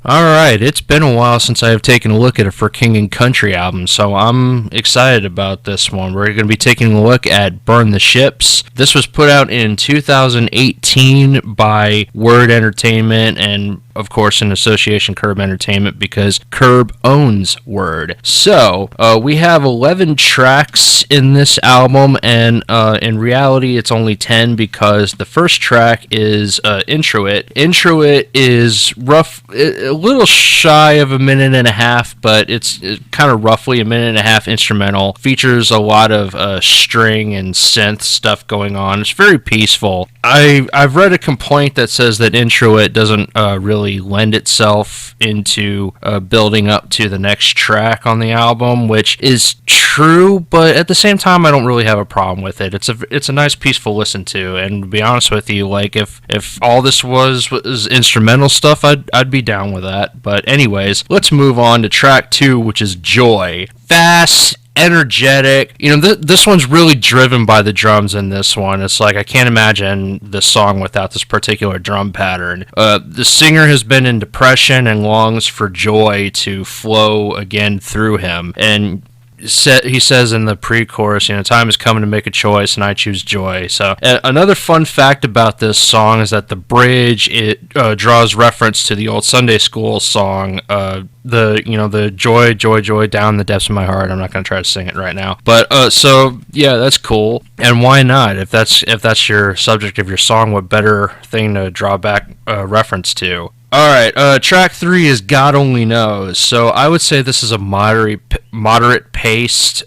Alright, it's been a while since I have taken a look at a For King and Country album, so I'm excited about this one. We're going to be taking a look at Burn the Ships. This was put out in 2018 by Word Entertainment and, of course, in association Curb Entertainment because Curb owns Word. So, we have 11 tracks in this album, and in reality it's only 10 because the first track is Intro It. Intro It is a little shy of a minute and a half, but it's kind of roughly a minute and a half instrumental. Features a lot of string and synth stuff going on. It's very peaceful. I've read a complaint that says that Intro It doesn't really lend itself into building up to the next track on the album, which is true, but at the same time I don't really have a problem with it. It's a nice peaceful listen to, and to be honest with you, like if all this was instrumental stuff, I'd be down with that. But anyways, let's move on to track 2, which is Joy. Fast, energetic. This one's really driven by the drums in this one. It's like I can't imagine this song without this particular drum pattern. The singer has been in depression and longs for joy to flow again through him, and he says in the pre-chorus, time is coming to make a choice and I choose joy. So another fun fact about this song is that the bridge, it draws reference to the old Sunday school song, the joy, joy, joy down the depths of my heart. I'm not going to try to sing it right now, but so yeah, that's cool. And why not? If that's your subject of your song, what better thing to draw back reference to? Alright, track 3 is God Only Knows. So I would say this is a moderate paced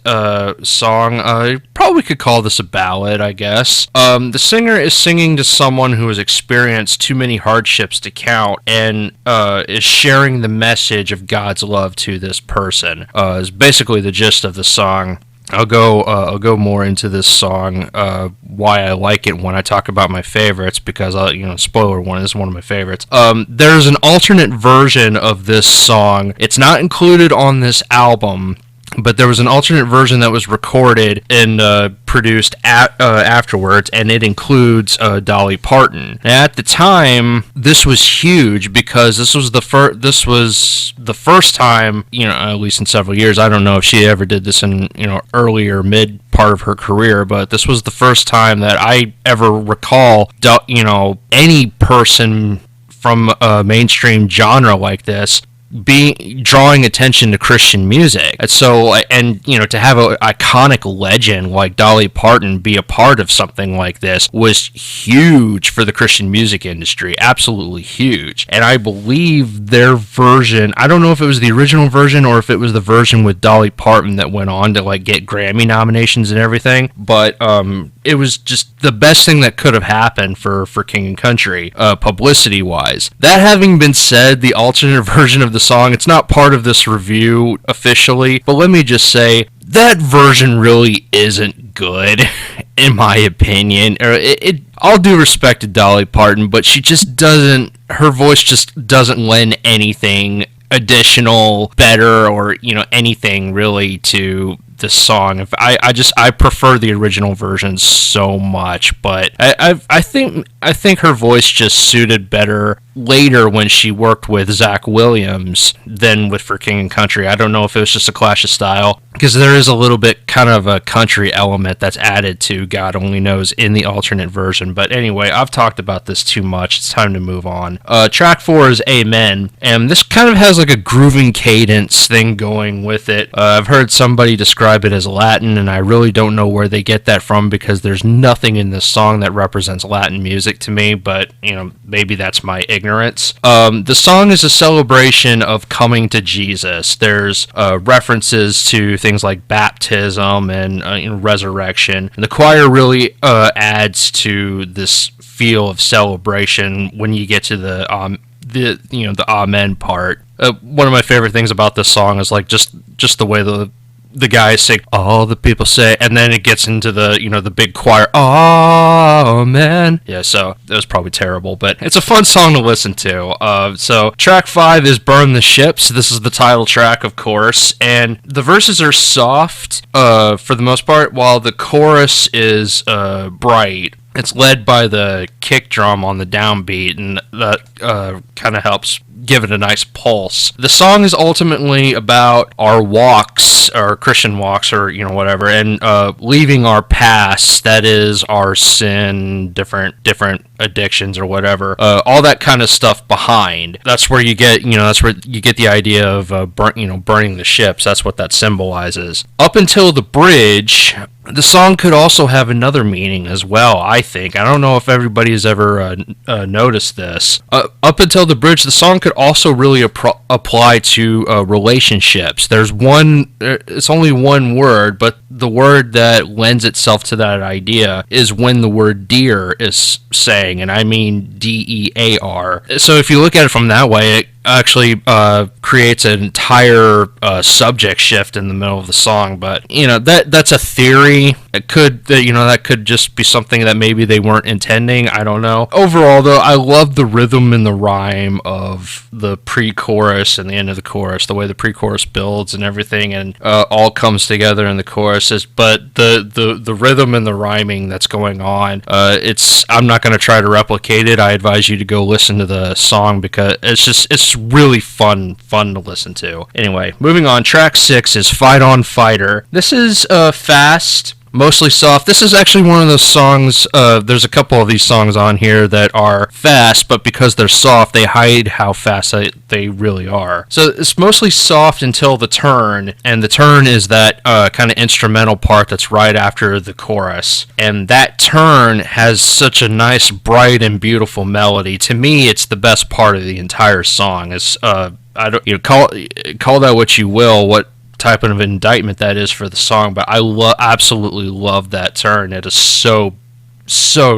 song. You probably could call this a ballad, I guess. The singer is singing to someone who has experienced too many hardships to count, and is sharing the message of God's love to this person. Is basically the gist of the song. I'll go more into this song, why I like it when I talk about my favorites, because spoiler one, this is one of my favorites. There's an alternate version of this song. It's not included on this album, but there was an alternate version that was recorded and produced afterwards, and it includes Dolly Parton. Now, at the time, this was huge because this was the first time, at least in several years. I don't know if she ever did this in earlier mid part of her career, but this was the first time that I ever recall any person from a mainstream genre like this drawing attention to Christian music. And so, to have an iconic legend like Dolly Parton be a part of something like this was huge for the Christian music industry. Absolutely huge. And I believe their version, I don't know if it was the original version or if it was the version with Dolly Parton that went on to get Grammy nominations and everything, but it was just the best thing that could have happened for King and Country, publicity wise. That having been said, the alternate version of the song, it's not part of this review officially, but let me just say that version really isn't good in my opinion. All due respect to Dolly Parton, but her voice just doesn't lend anything additional, better, or anything really to this song. I prefer the original version so much, but I think her voice just suited better later when she worked with Zach Williams than with For King and Country. I don't know if it was just a clash of style, because there is a little bit kind of a country element that's added to God Only Knows in the alternate version. But anyway, I've talked about this too much. It's time to move on. Track 4 is Amen, and this kind of has like a grooving cadence thing going with it. I've heard somebody describe it as Latin, and I really don't know where they get that from, because there's nothing in this song that represents Latin music to me, but maybe that's my ignorance. The song is a celebration of coming to Jesus. There's references to things like baptism and resurrection. And the choir really adds to this feel of celebration when you get to the amen part. One of my favorite things about this song is just the way the guys sing, all the people say, and then it gets into the big choir, oh man. Yeah, so that was probably terrible, but it's a fun song to listen to. So track 5 is Burn the Ships. This is the title track, of course, and the verses are soft for the most part, while the chorus is bright. It's led by the kick drum on the downbeat, and that kind of helps give it a nice pulse. The song is ultimately about our walks, our Christian walks, or whatever, and leaving our past, that is our sin, different addictions or whatever, all that kind of stuff behind. That's where you get the idea of burning the ships. That's what that symbolizes. Up until the bridge, the song could also have another meaning as well, I think. I don't know if everybody has ever noticed this. Up until the bridge, the song could also really apply to relationships. It's only one word, but the word that lends itself to that idea is when the word dear is saying, and I mean DEAR. So if you look at it from that way, it actually creates an entire subject shift in the middle of the song. But that's a theory. That could just be something that maybe they weren't intending. I don't know. Overall, though, I love the rhythm and the rhyme of the pre-chorus and the end of the chorus, the way the pre-chorus builds and everything, and all comes together in the choruses. But the rhythm and the rhyming that's going on, I'm not going to try to replicate it. I advise you to go listen to the song because it's really fun to listen to. Anyway, moving on. Track 6 is Fight On Fighter. This is fast, mostly soft. This is actually one of those songs, there's a couple of these songs on here that are fast, but because they're soft, they hide how fast they really are. So it's mostly soft until the turn, and the turn is that kind of instrumental part that's right after the chorus. And that turn has such a nice, bright, and beautiful melody. To me, it's the best part of the entire song. It's I don't call that what you will, what type of indictment that is for the song, but I absolutely love that turn. It is so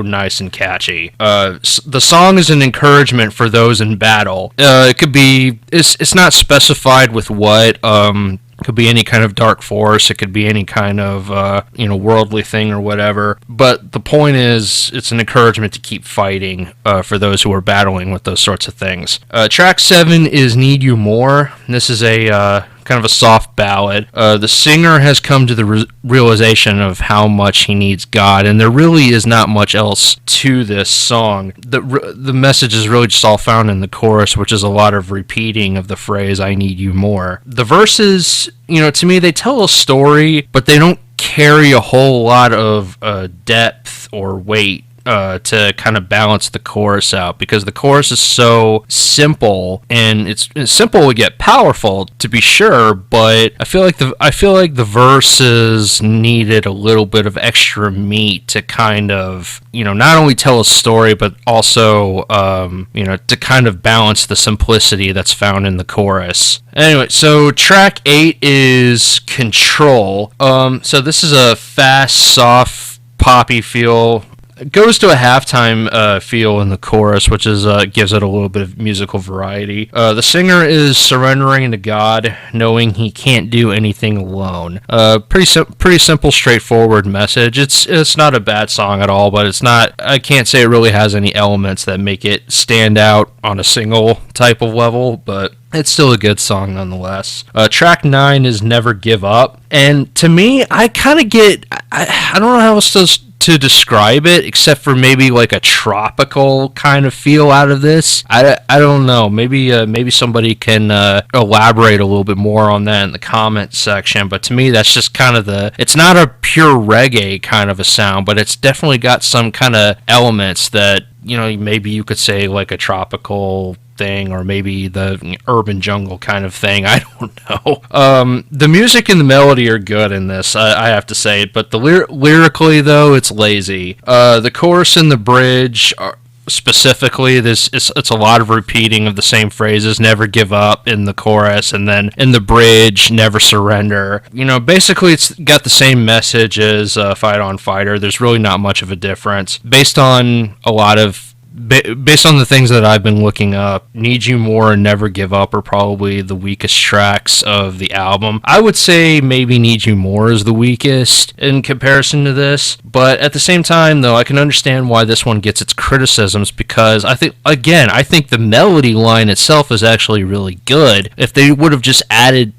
nice and catchy. The song is an encouragement for those in battle. It could be, it's not specified with what. It could be any kind of dark force. It could be any kind of worldly thing or whatever. But the point is, it's an encouragement to keep fighting for those who are battling with those sorts of things. Track 7 is Need You More. This is a kind of a soft ballad. The singer has come to the realization of how much he needs God, and there really is not much else to this song. The message is really just all found in the chorus, which is a lot of repeating of the phrase, I need you more. The verses, to me, they tell a story, but they don't carry a whole lot of depth or weight to kind of balance the chorus out, because the chorus is so simple, and it's simple yet powerful, to be sure, but I feel like the verses needed a little bit of extra meat to kind of not only tell a story, but also to kind of balance the simplicity that's found in the chorus. Anyway, so track 8 is Control. So this is a fast, soft, poppy feel. It goes to a halftime feel in the chorus, which is gives it a little bit of musical variety. The singer is surrendering to God, knowing he can't do anything alone. Pretty simple, straightforward message. It's not a bad song at all, but it's not. I can't say it really has any elements that make it stand out on a single type of level, but it's still a good song nonetheless. Track 9 is Never Give Up, and to me, I kind of get. I don't know how else to describe it, except for maybe like a tropical kind of feel out of this. I don't know. Maybe somebody can elaborate a little bit more on that in the comment section. But to me, that's just kind of it's not a pure reggae kind of a sound, but it's definitely got some kind of elements that maybe you could say like a tropical thing, or maybe the urban jungle kind of thing. I don't know. The music and the melody are good in this, I have to say, but the lyrically though, it's lazy. The chorus and the bridge are specifically, it's a lot of repeating of the same phrases. Never give up in the chorus, and then in the bridge, never surrender. Basically it's got the same message as Fight On Fighter. There's really not much of a difference. Based on the things that I've been looking up, Need You More and Never Give Up are probably the weakest tracks of the album. I would say maybe Need You More is the weakest in comparison to this, but at the same time, though, I can understand why this one gets its criticisms, because I think the melody line itself is actually really good. If they would have just added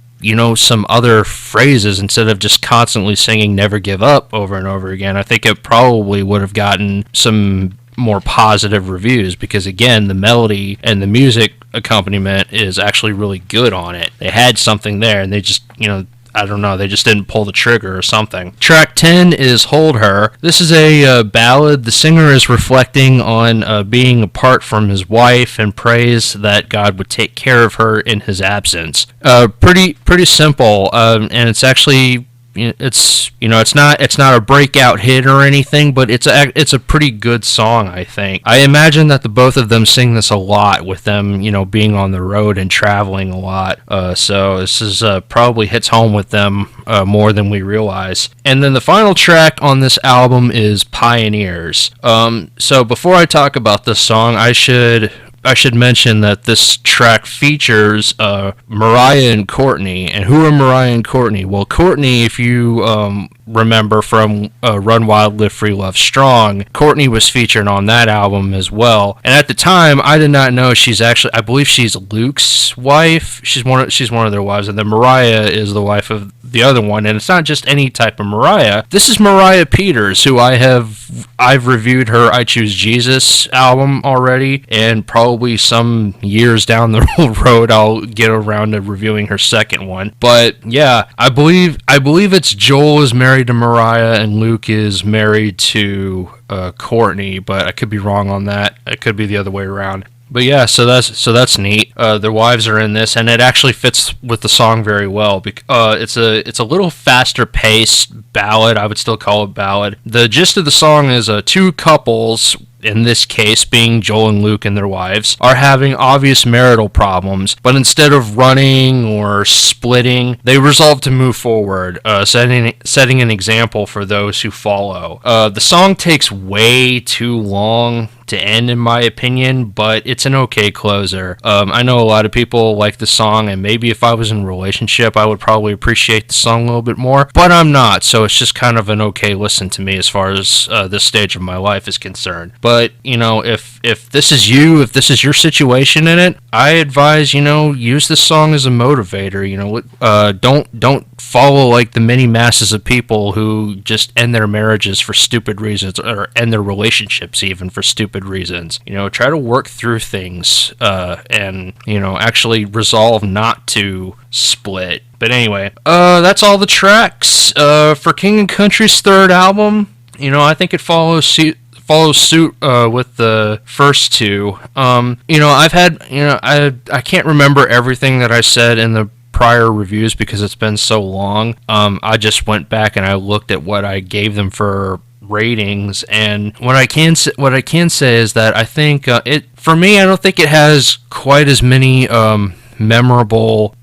some other phrases instead of just constantly singing "Never Give Up" over and over again, I think it probably would have gotten some more positive reviews, because again, the melody and the music accompaniment is actually really good on it. They had something there, and they just, I don't know, they just didn't pull the trigger or something. Track 10 is Hold Her. This is a ballad. The singer is reflecting on being apart from his wife and prays that God would take care of her in his absence. Pretty simple, and it's actually, it's not a breakout hit or anything, but it's a pretty good song, I think. I imagine that the both of them sing this a lot, with them being on the road and traveling a lot, so this is probably hits home with them more than we realize. And then the final track on this album is Pioneers. So before I talk about this song, I should mention that this track features Mariah and Courtney. And who are Mariah and Courtney? Well, Courtney, if you remember from Run Wild, Live Free, Love Strong, Courtney was featured on that album as well. And at the time, I did not know I believe she's Luke's wife. She's one of their wives. And then Mariah is the wife of the other one. And it's not just any type of Mariah. This is Mariah Peters, who I've reviewed her I Choose Jesus album already, and probably some years down the road I'll get around to reviewing her second one. But yeah, I believe it's Joel is married to Mariah and Luke is married to Courtney, but I could be wrong on that. It could be the other way around. But yeah, so that's neat. Their wives are in this, and it actually fits with the song very well. It's a little faster paced ballad. I would still call it ballad. The gist of the song is two couples, in this case being Joel and Luke and their wives, are having obvious marital problems, but instead of running or splitting, they resolve to move forward, setting an example for those who follow. The song takes way too long to end, in my opinion, but it's an okay closer. I know a lot of people like the song, and maybe if I was in a relationship, I would probably appreciate the song a little bit more, but I'm not, so it's just kind of an okay listen to me as far as this stage of my life is concerned. But, if this is you, if this is your situation in it, I advise, use this song as a motivator. Don't follow like the many masses of people who just end their marriages for stupid reasons, or end their relationships even for stupid reasons. Try to work through things, and actually resolve not to split. But anyway, that's all the tracks for King and Country's third album. I think it follows suit with the first two. I can't remember everything that I said in the prior reviews because it's been so long. I just went back and I looked at what I gave them for ratings, and what I can say is that I think for me, I don't think it has quite as many memorable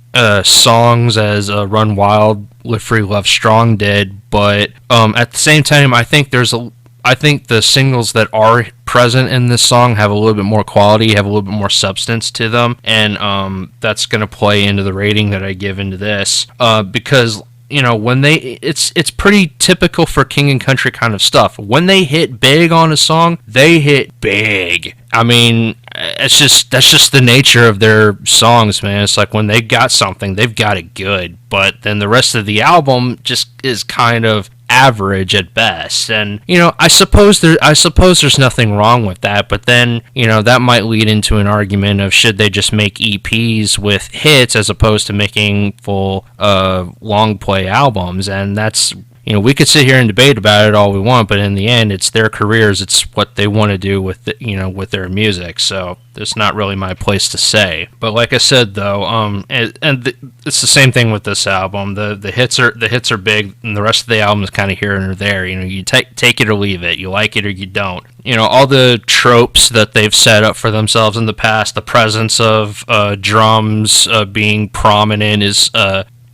songs as Run Wild, Live Free, Love Strong did, but at the same time, I think the singles that are present in this song have a little bit more quality, have a little bit more substance to them, and that's going to play into the rating that I give into this, because when it's pretty typical for King and Country kind of stuff. When they hit big on a song, they hit big. I mean, that's just the nature of their songs, man. It's like when they got something, they've got it good, but then the rest of the album just is kind of average at best. And I suppose there's nothing wrong with that, but then that might lead into an argument of should they just make EPs with hits as opposed to making full long play albums. And that's we could sit here and debate about it all we want, but in the end, it's their careers. It's what they want to do with with their music. So it's not really my place to say. But like I said, though, it's the same thing with this album. The hits are big, and the rest of the album is kind of here and there. You take it or leave it. You like it or you don't. All the tropes that they've set up for themselves in the past. The presence of drums being prominent is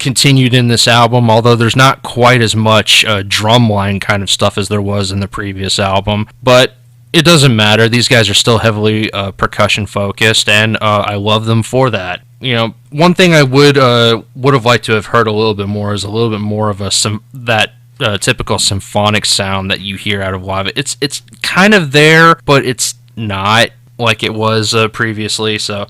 continued in this album, although there's not quite as much drumline kind of stuff as there was in the previous album. But it doesn't matter. These guys are still heavily percussion focused, and I love them for that. One thing I would have liked to have heard a little bit more is a little bit more of that typical symphonic sound that you hear out of live. It's kind of there, but it's not. like it was previously. So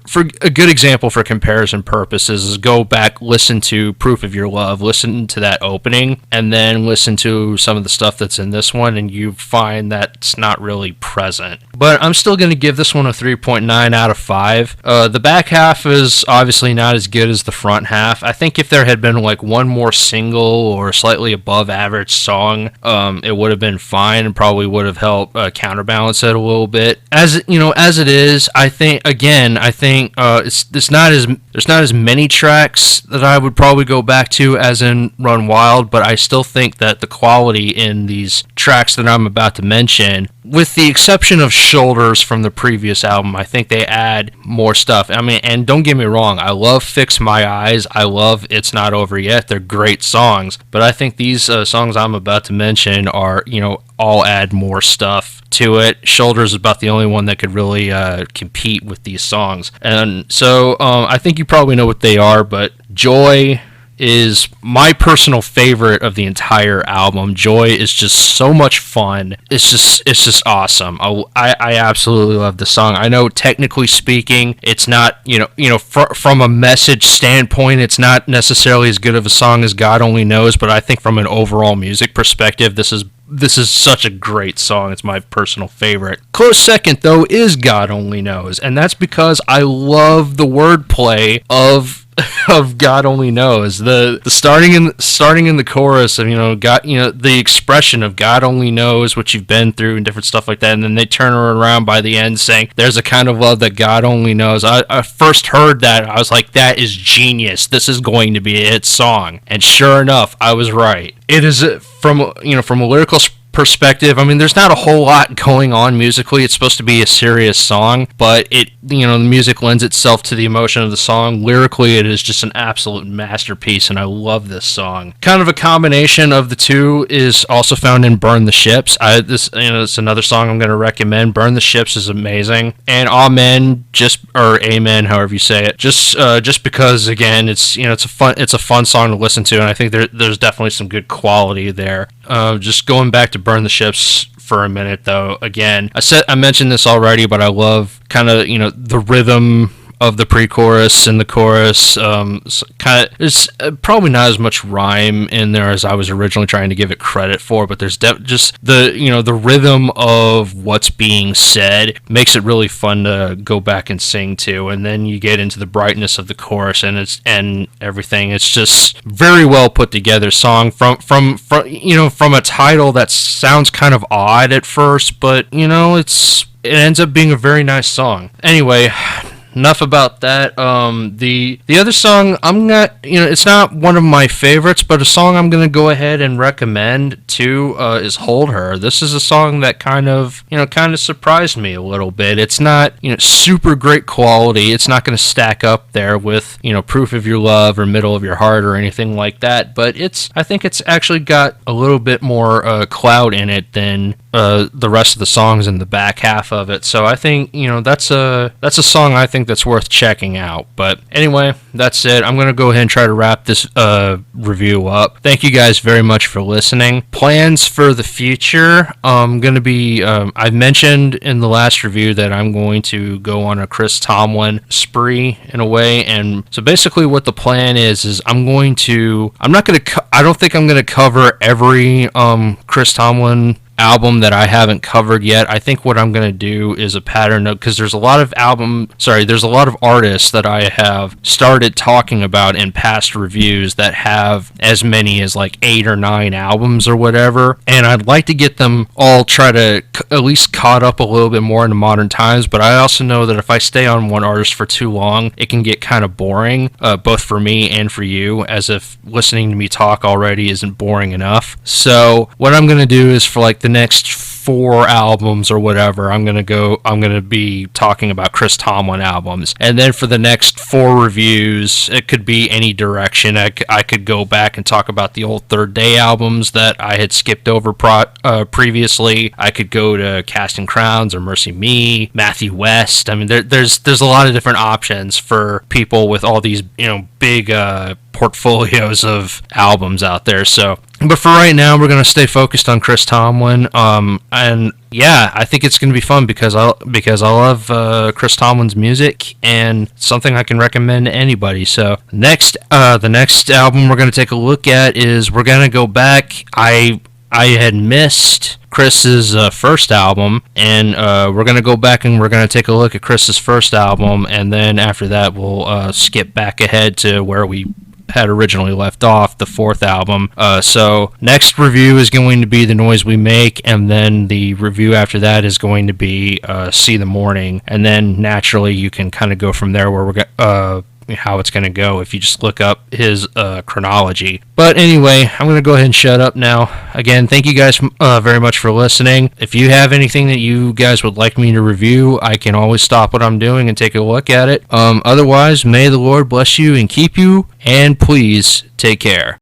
for a good example for comparison purposes is go back, listen to Proof of Your Love, listen to that opening, and then listen to some of the stuff that's in this one, and you find that it's not really present. But I'm still going to give this one a 3.9 out of 5. The back half is obviously not as good as the front half. I think if there had been like one more single or slightly above average song, it would have been fine and probably would have helped counterbalance it a little bit. As it is, I think it's not as there's not as many tracks that I would probably go back to as in Run Wild, but I still think that the quality in these tracks that I'm about to mention, with the exception of Shoulders from the previous album, I think they add more stuff. I mean, and don't get me wrong, I love Fix My Eyes, I love It's Not Over Yet, they're great songs, but I think these songs I'm about to mention are, all add more stuff to it. Shoulders is about the only one that could really compete with these songs. And so I think you probably know what they are, but Joy is my personal favorite of the entire album. Joy is just so much fun. It's just awesome. I absolutely love the song. I know technically speaking, it's not, from a message standpoint, it's not necessarily as good of a song as God Only Knows, but I think from an overall music perspective, this is such a great song. It's my personal favorite. Close second, though, is God Only Knows, and that's because I love the wordplay of God Only Knows. The starting in the chorus of God, the expression of God only knows what you've been through and different stuff like that, and then they turn around by the end saying there's a kind of love that God only knows. I first heard that, I was like, that is genius. This is going to be a hit song, and sure enough, I was right. It is from a lyrical perspective, I mean, there's not a whole lot going on musically. It's supposed to be a serious song, but the music lends itself to the emotion of the song. Lyrically, it is just an absolute masterpiece, and I love this song. Kind of a combination of the two is also found in Burn the Ships. It's another song I'm going to recommend. Burn the Ships is amazing, and Amen, or Amen, however you say it, just because, again, it's a fun song to listen to, and I think there's definitely some good quality there. Just going back to Burn the Ships for a minute, though, again, I mentioned this already, but I love kind of the rhythm of the pre-chorus and the chorus. There's probably not as much rhyme in there as I was originally trying to give it credit for, but there's just the rhythm of what's being said makes it really fun to go back and sing to, and then you get into the brightness of the chorus and everything. It's just very well put together song from a title that sounds kind of odd at first, but it ends up being a very nice song. Anyway, enough about that. The other song, it's not one of my favorites, but a song I'm going to go ahead and recommend too is Hold Her. This is a song that kind of surprised me a little bit. It's not, super great quality. It's not going to stack up there with, Proof of Your Love or Middle of Your Heart or anything like that, but I think it's actually got a little bit more clout in it than the rest of the songs in the back half of it. So I think, that's a song I think that's worth checking out. But anyway, that's it. I'm going to go ahead and try to wrap this review up. Thank you guys very much for listening. Plans for the future, I'm going to be, I mentioned in the last review that I'm going to go on a Chris Tomlin spree in a way. And so basically what the plan is I don't think I'm going to cover every Chris Tomlin album that I haven't covered yet. I think what I'm going to do is a pattern of, because there's a lot of artists that I have started talking about in past reviews that have as many as like 8 or 9 albums or whatever, and I'd like to get them all at least caught up a little bit more into modern times, but I also know that if I stay on one artist for too long, it can get kind of boring, both for me and for you, as if listening to me talk already isn't boring enough. So what I'm going to do is for like the next 4 albums or whatever, I'm gonna be talking about Chris Tomlin albums, and then for the next 4 reviews, it could be any direction. I could go back and talk about the old Third Day albums that I had skipped over previously. I could go to Casting Crowns or Mercy Me, Matthew West. I mean, there's a lot of different options for people with all these big portfolios of albums out there. So, but for right now, we're gonna stay focused on Chris Tomlin. And yeah, I think it's gonna be fun because I love Chris Tomlin's music and something I can recommend to anybody. So the next album we're gonna take a look at is we're gonna go back. I had missed Chris's first album, and we're going to go back and we're going to take a look at Chris's first album, and then after that we'll skip back ahead to where we had originally left off, the fourth album. So next review is going to be The Noise We Make, and then the review after that is going to be See the Morning, and then naturally you can kind of go from there where we're how it's going to go if you just look up his chronology. But anyway, I'm going to go ahead and shut up now. Again, thank you guys very much for listening. If you have anything that you guys would like me to review, I can always stop what I'm doing and take a look at it. Otherwise, may the Lord bless you and keep you, and please take care.